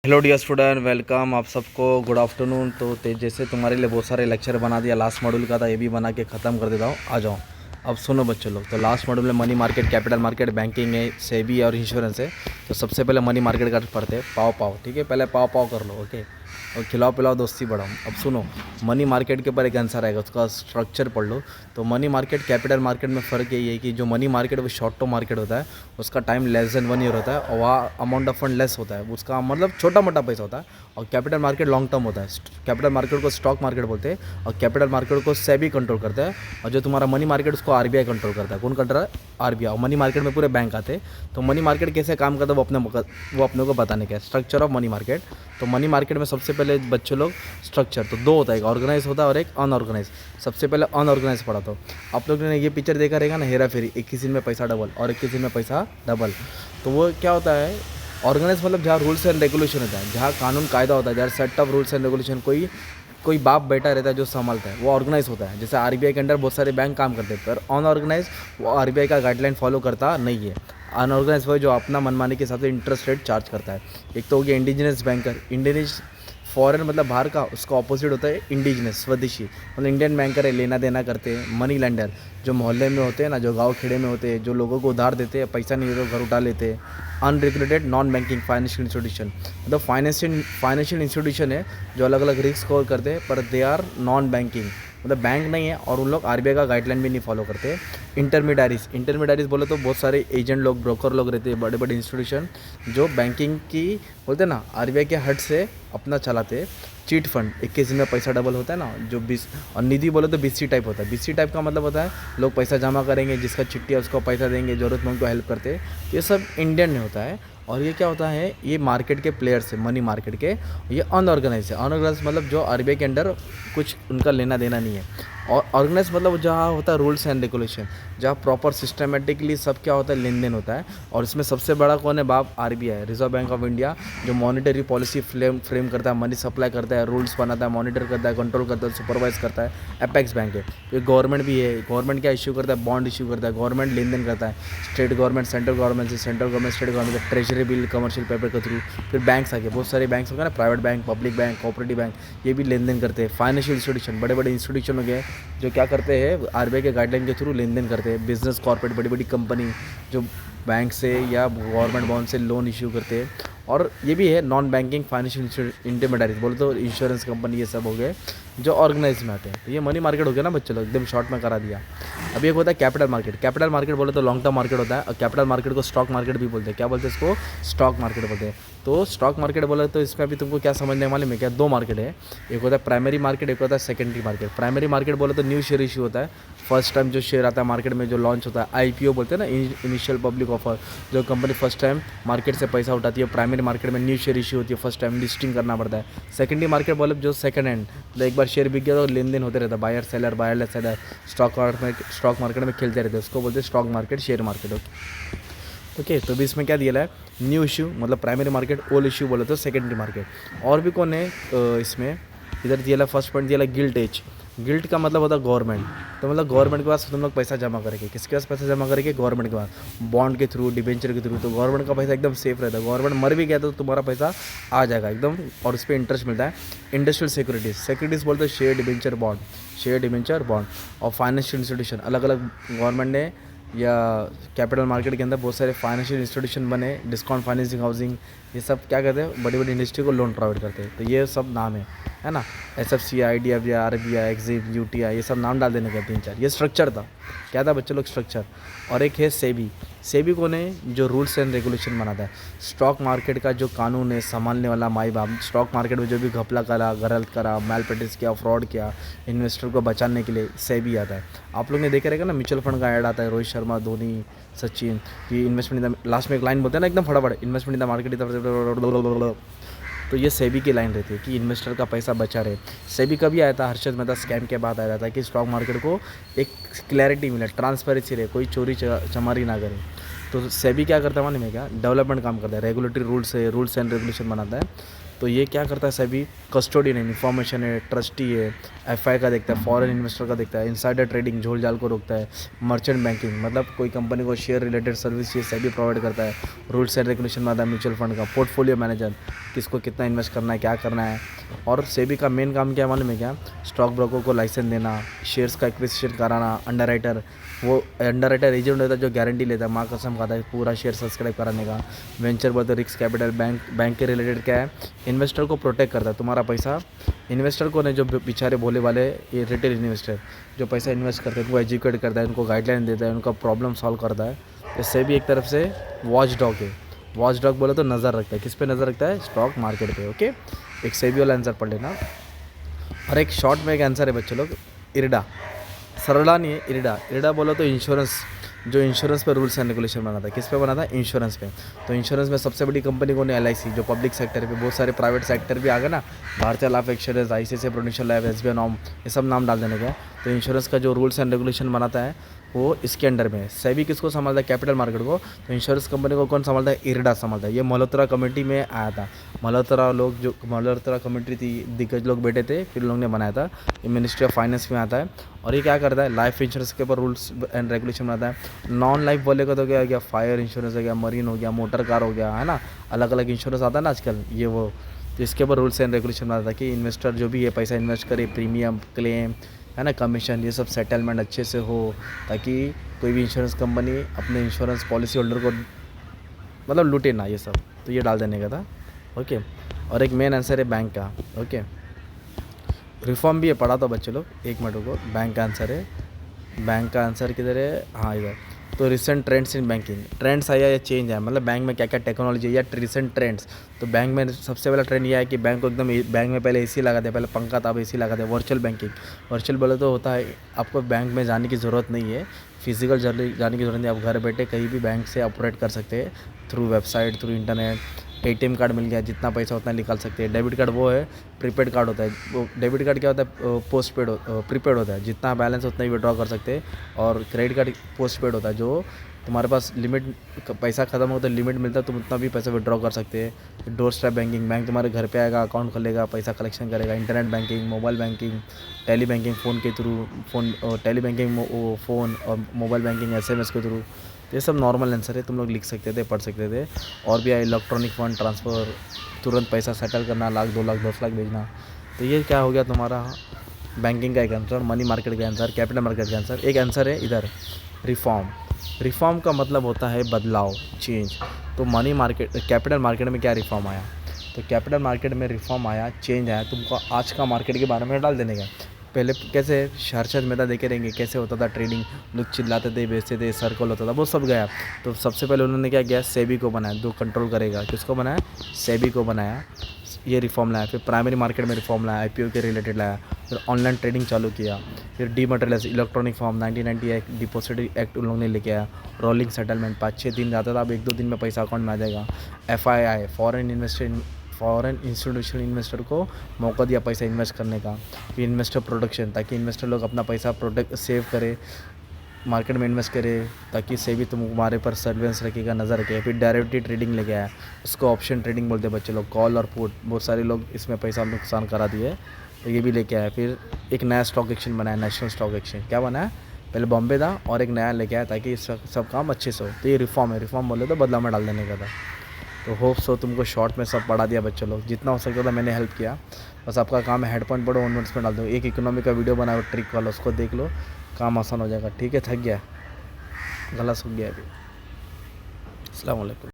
Hello dear student, welcome आप सबको। Good afternoon. तो जैसे तुम्हारे लिए बहुत सारे लेक्चर बना दिया, लास्ट मॉड्यूल का था, ये भी बना के ख़त्म कर देता हूँ। आ जाओ अब सुनो बच्चों लोग। तो लास्ट मॉड्यूल में money market, capital market, banking है, सेबी और इंश्योरेंस है। तो सबसे पहले मनी मार्केट का पढ़ते हैं। पाव पाव, ठीक है, पहले पाव पाव कर लो, ओके। और खिलाओ पिलाओ दोस्ती बढ़ाओ। अब सुनो, मनी मार्केट के ऊपर एक आंसर आएगा, उसका स्ट्रक्चर पढ़ लो। तो मनी मार्केट कैपिटल मार्केट में फ़र्क यही है कि जो मनी मार्केट वो शॉर्ट टर्म मार्केट होता है, उसका टाइम लेस देन 1 ईयर होता है और वहाँ अमाउंट ऑफ फंड लेस होता है, उसका मतलब छोटा मोटा पैसा होता है। और कैपिटल मार्केट लॉन्ग टर्म होता है। कैपिटल मार्केट को स्टॉक मार्केट बोलते हैं और कैपिटल मार्केट को सेबी कंट्रोल करता है। और जो तुम्हारा मनी मार्केट उसको आरबीआई कंट्रोल करता है। कौन कंट्रोल है? आरबीआई। और मनी मार्केट में पूरे बैंक आते हैं। तो मनी मार्केट कैसे काम करता है वो अपने को बताने का है। Structure of money market. तो मनी मार्केट में सबसे पहले बच्चों लोग स्ट्रक्चर तो दो होता है, एक ऑर्गेनाइज होता है और एक अनऑर्गेनाइज। सबसे पहले अनऑर्गेनाइज पढ़ा। तो आप लोगों ने ये पिक्चर देखा रहेगा ना, हेरा फेरी, 21 दिन में पैसा डबल और 21 दिन में पैसा डबल। तो वो क्या होता है? ऑर्गेनाइज मतलब जहाँ रूल्स एंड रेगुलेशन होता है, जहाँ कानून कायदा होता है, जहाँ set of rules and regulation, कोई बाप बेटा रहता है जो संभालता है, वो ऑर्गेनाइज होता है। जैसे आरबीआई के अंडर बहुत सारे बैंक काम करते हैं, पर अनऑर्गेनाइज वो आरबीआई का गाइडलाइन फॉलो करता नहीं है। अनऑर्गेनाइज वो जो अपना मनमानी के हिसाब से इंटरेस्ट रेट चार्ज करता है। एक तो हो गया इंडिजिनस बैंकर। इंडिजिनस फॉरेन मतलब बाहर का, उसका ऑपोजिट होता है इंडिजिनस, स्वदेशी। मतलब इंडियन बैंकर है, लेना देना करते हैं। मनी लेंडर जो मोहल्ले में होते हैं ना, जो गांव खेड़े में होते हैं, जो लोगों को उधार देते हैं, पैसा नहीं देते घर उठा लेते हैं। Unregulated non banking financial institution, मतलब फाइनेंशियल इंस्टीट्यूशन है जो अलग अलग रिस्क कवर करते हैं, पर दे आर नॉन बैंकिंग, मतलब बैंक नहीं है और उन लोग आरबीआई का गाइडलाइन भी नहीं फॉलो करते। इंटरमीडियरीज बोले तो बहुत सारे एजेंट लोग, ब्रोकर लोग रहते हैं, बड़े बड़े इंस्टीट्यूशन जो बैंकिंग की बोलते हैं ना, आरबीआई के हट से अपना चलाते। चीट फंड, 21 दिन में पैसा डबल होता है ना, जो 20। और निधि बोले तो बीसी टाइप होता है। बीसी टाइप का मतलब होता है लोग पैसा जमा करेंगे, जिसका चिट्ठी है उसको पैसा देंगे, ज़रूरतमंद को हेल्प करते हैं। ये सब इंडियन में होता है। और ये क्या होता है? ये मार्केट के प्लेयर्स है, मनी मार्केट के। ये अनऑर्गेनाइज है। अनऑर्गेनाइज मतलब जो आरबीआई के अंडर कुछ उनका लेना देना नहीं है। और ऑर्गेनाइज मतलब जहाँ होता है रूल्स एंड रेगुलेशन, जहाँ प्रॉपर सिस्टमेटिकली सब क्या होता है, लेन देन होता है। और इसमें सबसे बड़ा कौन है? बाप RBI, reserve bank of India, जो मॉनिटरी पॉलिसी फ्रेम करता है, मनी सप्लाई करता है, रूल्स बनाता है, मॉनिटर करता है, कंट्रोल करता है, सुपरवाइज करता है। अपेक्स बैंक है। ये गवर्नमेंट भी है। गवर्नमेंट क्या इश्यू करता है? बॉन्ड इश्यू करता है। गवर्नमेंट लेन देन करता है। स्टेट गवर्नमेंट, सेंट्रल गवर्नमेंट से, central government state government, treasury bill, commercial paper के थ्रू। फिर बैंक्स आगे, बहुत सारे बैंक्स हो गए ना, private bank, public bank, cooperative bank, ये भी लेन देन करते हैं। फाइनेंशियल इंस्टीट्यूशन, बड़े बड़े इंस्टीट्यूशन हो गए जो क्या करते हैं? आरबीआई के गाइडलाइन के थ्रू लेन देन करते हैं। बिजनेस कॉर्पोरेट, बड़ी बड़ी कंपनी जो बैंक से या गवर्नमेंट बॉन्ड से लोन इश्यू करते हैं। और ये भी है नॉन बैंकिंग फाइनेंशियल इंटरमीडियरीज, बोले तो इंश्योरेंस कंपनी, ये सब हो गए जो ऑर्गेनाइज में आते हैं। तो ये मनी मार्केट हो गया ना बच्चों लोग, एकदम शॉर्ट में करा दिया। अभी एक होता है कैपिटल मार्केट। कैपिटल मार्केट बोले तो लॉन्ग टर्म मार्केट होता है। और कैपिटल मार्केट को स्टॉक मार्केट भी बोलते हैं। क्या बोलते हैं इसको? स्टॉक मार्केट बोलते हैं। तो स्टॉक मार्केट बोले तो इसमें अभी तुमको क्या समझने वाले में, क्या दो मार्केट है। एक होता है प्राइमरी मार्केट, एक होता है सेकेंडरी मार्केट। प्राइमरी मार्केट बोले तो न्यू शेयर इशू होता है। फर्स्ट टाइम जो शेयर आता है मार्केट में, जो लॉन्च होता है, आईपीओ बोलते हैं ना, इनिशियल पब्लिक ऑफर। जो कंपनी फर्स्ट टाइम मार्केट से पैसा उठाती है, प्राइमरी मार्केट में न्यू शेयर इशू होती है, फर्स्ट टाइम लिस्टिंग करना पड़ता है। सेकेंडरी मार्केट बोले जो सेकंड हैंड, मतलब एक बार शेयर बिक गया तो लेन देन होते रहता है, बायर सेलर स्टॉक मार्केट में खेलते रहते हैं, उसको बोलते हैं stock market, share market. Okay. तो भी इसमें क्या दिया है? न्यू इशू मतलब प्राइमरी मार्केट, ओल्ड इशू बोले तो सेकेंडरी मार्केट। और भी कौन है इसमें? इधर दिया है फर्स्ट पॉइंट, दिया है गिल्ट एज। गिल्ट का मतलब होता है गवर्नमेंट। तो मतलब गवर्नमेंट के पास तुम लोग पैसा जमा करेंगे, किसके पास पैसा जमा करेंगे? गवर्नमेंट के पास, बॉन्ड के थ्रू, डिबेंचर के थ्रू। तो गवर्नमेंट का पैसा एकदम सेफ रहता है। गवर्नमेंट मर भी गया तो तुम्हारा पैसा आ जाएगा एकदम, और उस पर इंटरेस्ट मिलता है। इंडस्ट्रियल सिक्योरिटीज़ बोलते हैं शेयर डिबेंचर बॉन्ड। और फाइनेंशियल इंस्टीट्यूशन, अलग अलग गवर्नमेंट ने या कैपिटल मार्केट के अंदर बहुत सारे फाइनेंशियल इंस्टीट्यूशन बने, डिस्काउंट फाइनेंसिंग, हाउसिंग, ये सब क्या करते हैं? बड़ी बड़ी इंडस्ट्री को लोन प्रोवाइड करते हैं। तो ये सब नाम है ना, एसएफसीआई, डीएफडीआई, आरबीआई, एक्सिम, यूटीआई, ये सब नाम डाल देने का 3-4। ये स्ट्रक्चर था। क्या था बच्चों लोग? स्ट्रक्चर। और एक है सेबी। सेबी कौन है? जो रूल्स एंड रेगुलेशन बनाता है। स्टॉक मार्केट का जो कानून है, संभालने वाला माई बाप। स्टॉक मार्केट में जो भी घपला करा, गलत करा, मैल प्रैक्टिस किया, फ्रॉड किया, इन्वेस्टर को बचाने के लिए सेबी आता है। आप लोग ने देखा रहेगा ना, म्यूचुअल फंड का ऐड आता है, रोहित शर्मा, धोनी, सचिन की इन्वेस्टमेंट इन द, लास्ट में एक लाइन बोलते हैं ना एकदम फटाफट, इन्वेस्टमेंट इन द मार्केट। तो ये सेबी की लाइन रहती है कि इन्वेस्टर का पैसा बचा रहे। सेबी कभी आया था? हर्षद मेहता स्कैम के बाद आया था कि स्टॉक मार्केट को एक क्लैरिटी मिले, ट्रांसपेरेंसी रहे, कोई चोरी चमारी ना करे। तो सेबी क्या करता है मालूम है क्या? डेवलपमेंट काम करता है, रेगुलेटरी रूल्स एंड रेगुलेशन बनाता है। तो ये क्या करता है, सभी कस्टोडियन है, इन्फॉर्मेशन है, ट्रस्टी है, एफआई का देखता है, फॉरेन इन्वेस्टर का देखता है, इनसाइडर ट्रेडिंग झोल झाल को रोकता है, मर्चेंट बैंकिंग मतलब कोई कंपनी को शेयर रिलेटेड सर्विस ये सभी प्रोवाइड करता है, रूल्स एंड रेगुलेशन में आता है म्यूचुअल फंड का, पोर्टफोलियो मैनेजर किसको कितना इन्वेस्ट करना है, क्या करना है। और सेबी का मेन काम क्या है मालूम है क्या, स्टॉक ब्रोकर को लाइसेंस देना, शेयर्स का एक्विजिशन कराना, अंडरराइटर, वो अंडरराइटर एजेंट होता है जो गारंटी लेता है, माँ कसम खाता है पूरा शेयर सब्सक्राइब कराने का। वेंचर बोलते रिस्क कैपिटल, बैंक के रिलेटेड क्या है, इन्वेस्टर को प्रोटेक्ट करता है, तुम्हारा पैसा इन्वेस्टर को नहीं, जो बेचारे भोले वाले ये रिटेल इन्वेस्टर जो पैसा इन्वेस्ट करते हैं उनको एजुकेट करता है, उनको गाइडलाइन देता है, उनका प्रॉब्लम सॉल्व करता है। इससे भी एक तरफ से वॉच डॉग है, वॉच डॉग बोले तो नज़र रखता है, किस पे नज़र रखता है, स्टॉक मार्केट पे। ओके, एक सेबी वाला आंसर पढ़ लेना। और एक शॉर्ट में एक आंसर है बच्चे लोग, इरडा, सरला नहीं है, इरडा। इरडा बोलो तो इंश्योरेंस, जो इंश्योरेंस पे रूल्स एंड रेगुलेशन बनाता है, किस पे बनाता है, इंश्योरेंस पे। तो इंश्योरेंस में सबसे बड़ी कंपनी कौन है, LIC, जो पब्लिक सेक्टर पे, बहुत सारे प्राइवेट सेक्टर भी आ गए ना, भारतीय life insurance, ICICI prudential life, SBI norm, ये सब नाम डाल देने का। तो इंश्योरेंस का जो रूल्स एंड रेगुलेशन बनाता है वो इसके अंडर में है। सेबी किसको संभालता है, कैपिटल मार्केट को। तो इंश्योरेंस कंपनी को कौन संभालता है, इरडा संभालता है। ये मल्होत्रा कमेटी में आया था, मल्होत्रा कमेटी थी, दिग्गज लोग बैठे थे, फिर लोग ने बनाया था। ये मिनिस्ट्री ऑफ फाइनेंस में आता है। और ये क्या करता है, लाइफ इंश्योरेंस के ऊपर रूल्स एंड रेगुलेशन बनाता है। नॉन लाइफ बोलेगा तो क्या हो गया, फायर इंश्योरेंस हो गया, मरीन हो गया, मोटर कार हो गया, है ना, अलग अलग इंश्योरेंस आता है ना आजकल, ये वो। तो इसके ऊपर रूल्स एंड रेगुलेशन बनाता है कि इन्वेस्टर जो भी ये पैसा इन्वेस्ट करे, प्रीमियम, क्लेम, है ना, कमीशन, ये सब सेटलमेंट अच्छे से हो, ताकि कोई भी इंश्योरेंस कंपनी अपने इंश्योरेंस पॉलिसी होल्डर को मतलब लूटे ना, ये सब। तो ये डाल देने का था। ओके, और एक मेन आंसर है बैंक का। ओके, रिफॉर्म भी है, पढ़ा तो बच्चे लोग, एक मिनट को। बैंक का आंसर है, बैंक का आंसर किधर है, हाँ इधर। तो recent trends in banking, trends आया या चेंज आया, मतलब बैंक में क्या क्या टेक्नोलॉजी है या रिसेंट ट्रेंड्स। तो बैंक में सबसे पहला ट्रेंड ये है कि बैंक को एकदम, बैंक में पहले AC लगा दे, पहले पंखा था, अब AC लगा दे। वर्चुअल बैंकिंग, वर्चुअल बोले तो होता है आपको बैंक में जाने की ज़रूरत नहीं है, फिजिकल जाने की ज़रूरत नहीं, आप घर बैठे कहीं भी बैंक से ऑपरेट कर सकते हैं, through website, through internet. ATM card मिल गया, जितना पैसा उतना निकाल सकते हैं। डेबिट कार्ड वो है, प्रीपेड कार्ड होता है। वो डेबिट कार्ड क्या होता है, प्रीपेड होता है, जितना बैलेंस उतना ही विड्रॉ कर सकते हैं। और क्रेडिट कार्ड पोस्ट पेड होता है, जो तुम्हारे पास लिमिट, पैसा ख़त्म हो तो लिमिट मिलता है, तुम उतना भी पैसा विड्रॉ कर सकते हैं। डोर स्टेप बैंकिंग, बैंक तुम्हारे घर पे आएगा, अकाउंट खोलेगा, पैसा कलेक्शन करेगा। Internet banking, mobile banking, tele banking, phone के थ्रू, टेली बैंकिंग फ़ोन, और मोबाइल बैंकिंग SMS के थ्रू। ये सब नॉर्मल आंसर है, तुम लोग लिख सकते थे, पढ़ सकते थे। और भी इलेक्ट्रॉनिक फंड ट्रांसफ़र, तुरंत पैसा सेटल करना, लाख 2 लाख 10 लाख भेजना। तो ये क्या हो गया तुम्हारा बैंकिंग का एक आंसर, मनी मार्केट का आंसर, कैपिटल मार्केट का आंसर। एक आंसर है इधर रिफॉर्म। रिफॉर्म का मतलब होता है बदलाव, चेंज। तो मनी मार्केट, कैपिटल मार्केट में क्या रिफॉर्म आया, तो कैपिटल मार्केट में रिफॉर्म आया, चेंज आया। तुमको आज का मार्केट के बारे में डाल देने का। पहले कैसे हर्षद मेहता देखे रहेंगे, कैसे होता था ट्रेडिंग, लोग चिल्लाते थे, बेचते थे, सर्कल होता था, वो सब गया। तो सबसे पहले उन्होंने क्या किया, सेबी को बनाया, जो कंट्रोल करेगा। किसको बनाया, सेबी को बनाया, ये रिफॉर्म लाया। फिर प्राइमरी मार्केट में रिफॉर्म लाया, IPO के रिलेटेड लाया। फिर ऑनलाइन ट्रेडिंग चालू किया। फिर dematerialise electronic form 1990 act, depository act उन लोगों ने लेके आया। रोलिंग सेटलमेंट 5-6 दिन जाता था, अब 1-2 दिन में पैसा अकाउंट में आ जाएगा। FII, फॉरेन इंस्टीट्यूशनल इन्वेस्टर को मौका दिया पैसा इन्वेस्ट करने का। फिर इन्वेस्टर प्रोटेक्शन, ताकि इन्वेस्टर लोग अपना पैसा सेव करे, मार्केट में इन्वेस्ट करे, ताकि सेबी तुम्हारे पर सर्वेलेंस रखेगा, नज़र रखेगा। फिर डेरिवेटिव ट्रेडिंग लेके आया, उसको ऑप्शन ट्रेडिंग बोलते हैं बच्चे लोग, कॉल और पुट। बहुत सारे लोग इसमें पैसा नुकसान करा दिए, तो ये भी लेके आया। फिर एक नया स्टॉक एक्सचेंज बनाया, नेशनल स्टॉक एक्सचेंज। क्या बनाया, पहले बॉम्बे था और एक नया लेके आया, ताकि सब काम अच्छे से हो। तो ये रिफॉर्म है, रिफॉर्म बोले तो बदलाव में डाल देने का था। तो होप सो तुमको शॉर्ट में सब पढ़ा दिया बच्चे लोग, जितना हो सकता था मैंने हेल्प किया। बस आपका काम है, हेड पॉइंट पढ़ो, 1 मिनट्स में डाल दो। एक इकोनॉमी का वीडियो बनाओ ट्रिक वाला, उसको देख लो, काम आसान हो जाएगा। ठीक है, थक गया, गला सूख गया अभी। अस्सलाम वालेकुम।